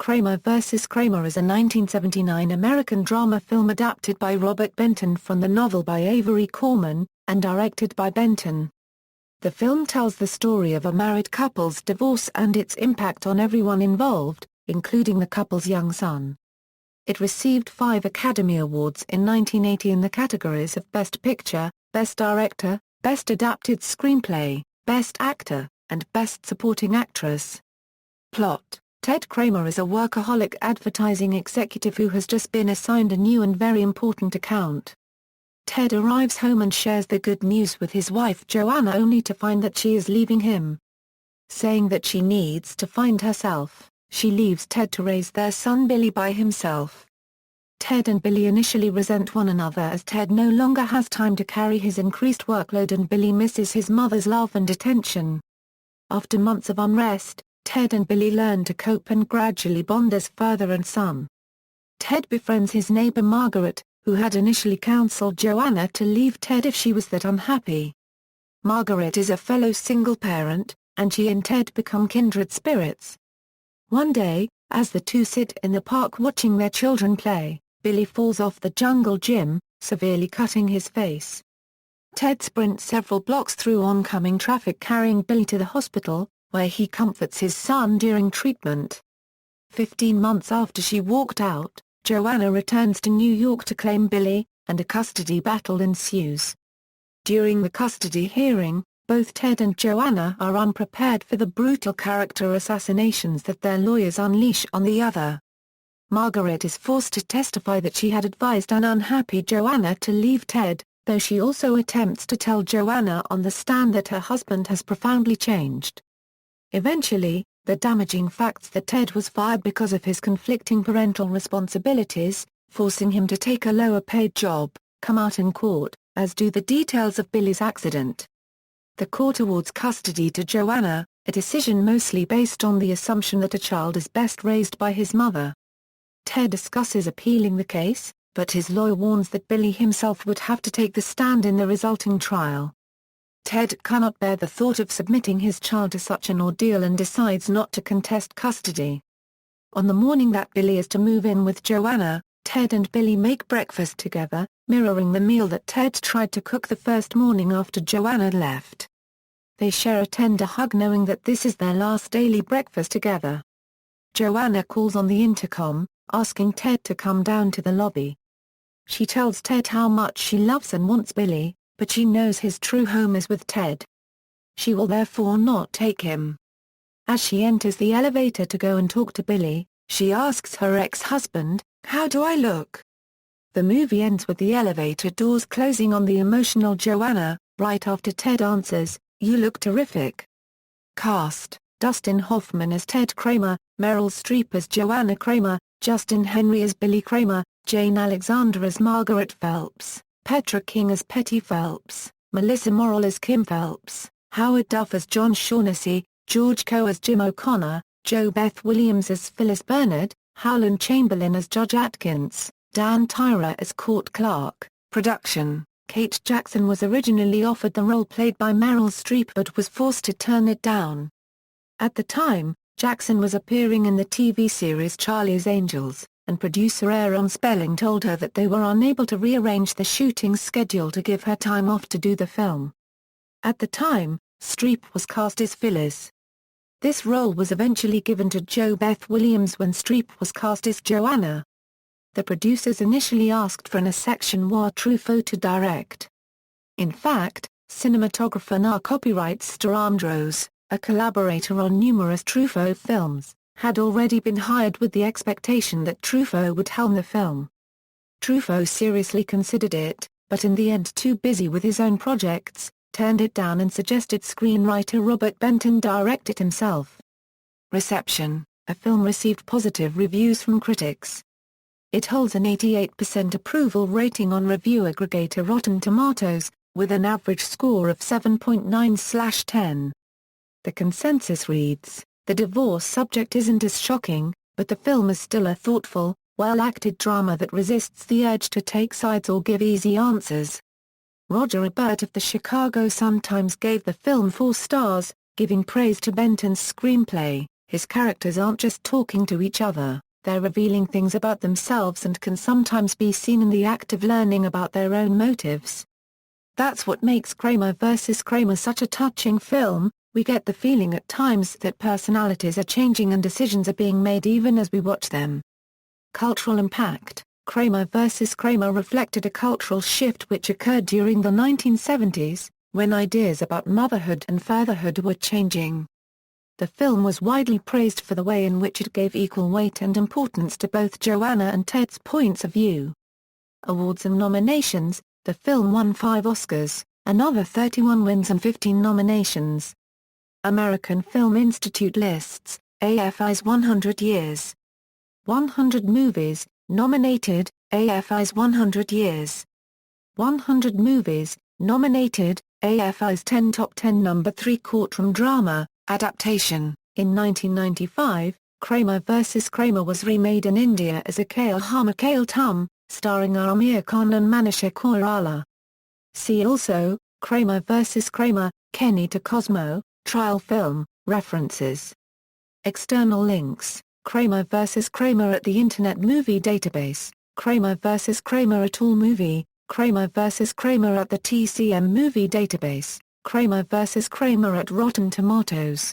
Kramer vs. Kramer is a 1979 American drama film adapted by Robert Benton from the novel by Avery Corman, and directed by Benton. The film tells the story of a married couple's divorce and its impact on everyone involved, including the couple's young son. It received 5 Academy Awards in 1980 in the categories of Best Picture, Best Director, Best Adapted Screenplay, Best Actor, and Best Supporting Actress. Plot: Ted Kramer is a workaholic advertising executive who has just been assigned a new and very important account. Ted arrives home and shares the good news with his wife Joanna only to find that she is leaving him. Saying that she needs to find herself, she leaves Ted to raise their son Billy by himself. Ted and Billy initially resent one another as Ted no longer has time to carry his increased workload and Billy misses his mother's love and attention. After months of unrest, Ted and Billy learn to cope and gradually bond as father and son. Ted befriends his neighbor Margaret, who had initially counseled Joanna to leave Ted if she was that unhappy. Margaret is a fellow single parent, and she and Ted become kindred spirits. One day, as the two sit in the park watching their children play, Billy falls off the jungle gym, severely cutting his face. Ted sprints several blocks through oncoming traffic carrying Billy to the hospital, where he comforts his son during treatment. 15 months after she walked out, Joanna returns to New York to claim Billy, and a custody battle ensues. During the custody hearing, both Ted and Joanna are unprepared for the brutal character assassinations that their lawyers unleash on the other. Margaret is forced to testify that she had advised an unhappy Joanna to leave Ted, though she also attempts to tell Joanna on the stand that her husband has profoundly changed. Eventually, the damaging facts that Ted was fired because of his conflicting parental responsibilities, forcing him to take a lower-paid job, come out in court, as do the details of Billy's accident. The court awards custody to Joanna, a decision mostly based on the assumption that a child is best raised by his mother. Ted discusses appealing the case, but his lawyer warns that Billy himself would have to take the stand in the resulting trial. Ted cannot bear the thought of submitting his child to such an ordeal and decides not to contest custody. On the morning that Billy is to move in with Joanna, Ted and Billy make breakfast together, mirroring the meal that Ted tried to cook the first morning after Joanna left. They share a tender hug knowing that this is their last daily breakfast together. Joanna calls on the intercom, asking Ted to come down to the lobby. She tells Ted how much she loves and wants Billy, but she knows his true home is with Ted. She will therefore not take him. As she enters the elevator to go and talk to Billy, she asks her ex-husband, "How do I look?" The movie ends with the elevator doors closing on the emotional Joanna, right after Ted answers, "You look terrific." Cast: Dustin Hoffman as Ted Kramer, Meryl Streep as Joanna Kramer, Justin Henry as Billy Kramer, Jane Alexander as Margaret Phelps, Petra King as Petty Phelps, Melissa Morrell as Kim Phelps, Howard Duff as John Shaughnessy, George Coe as Jim O'Connor, Jo Beth Williams as Phyllis Bernard, Howland Chamberlain as Judge Atkins, Dan Tyra as Court Clerk. Production: Kate Jackson was originally offered the role played by Meryl Streep but was forced to turn it down. At the time, Jackson was appearing in the TV series Charlie's Angels, and producer Aaron Spelling told her that they were unable to rearrange the shooting schedule to give her time off to do the film. At the time, Streep was cast as Phyllis. This role was eventually given to Jo Beth Williams when Streep was cast as Joanna. The producers initially asked for an Section Truffaut to direct. In fact, cinematographer Na copyrights Andros, a collaborator on numerous Truffaut films, had already been hired with the expectation that Truffaut would helm the film. Truffaut seriously considered it, but in the end too busy with his own projects, turned it down and suggested screenwriter Robert Benton direct it himself. Reception: The film received positive reviews from critics. It holds an 88% approval rating on review aggregator Rotten Tomatoes, with an average score of 7.9/10. The consensus reads, "The divorce subject isn't as shocking, but the film is still a thoughtful, well-acted drama that resists the urge to take sides or give easy answers." Roger Ebert of the Chicago Sun-Times gave the film 4 stars, giving praise to Benton's screenplay, His characters aren't just talking to each other, they're revealing things about themselves and can sometimes be seen in the act of learning about their own motives. That's what makes Kramer vs. Kramer such a touching film. We get the feeling at times that personalities are changing and decisions are being made even as we watch them. Cultural impact. Kramer vs. Kramer reflected a cultural shift which occurred during the 1970s, when ideas about motherhood and fatherhood were changing. The film was widely praised for the way in which it gave equal weight and importance to both Joanna and Ted's points of view. Awards and nominations. The film won 5 Oscars, another 31 wins and 15 nominations. American Film Institute lists, AFI's 100 years. 100 movies, nominated, AFI's 100 years. 100 movies, nominated, AFI's 10 Top 10 Number 3 Courtroom Drama, Adaptation. In 1995, Kramer vs. Kramer was remade in India as a Kale Hama Kale Tum, starring Aamir Khan and Manisha Koirala. See also, Kramer vs. Kramer, Kenny to Cosmo, trial film, references. External links, Kramer vs. Kramer at the Internet Movie Database, Kramer vs. Kramer at All Movie, Kramer vs. Kramer at the TCM Movie Database, Kramer vs. Kramer at Rotten Tomatoes.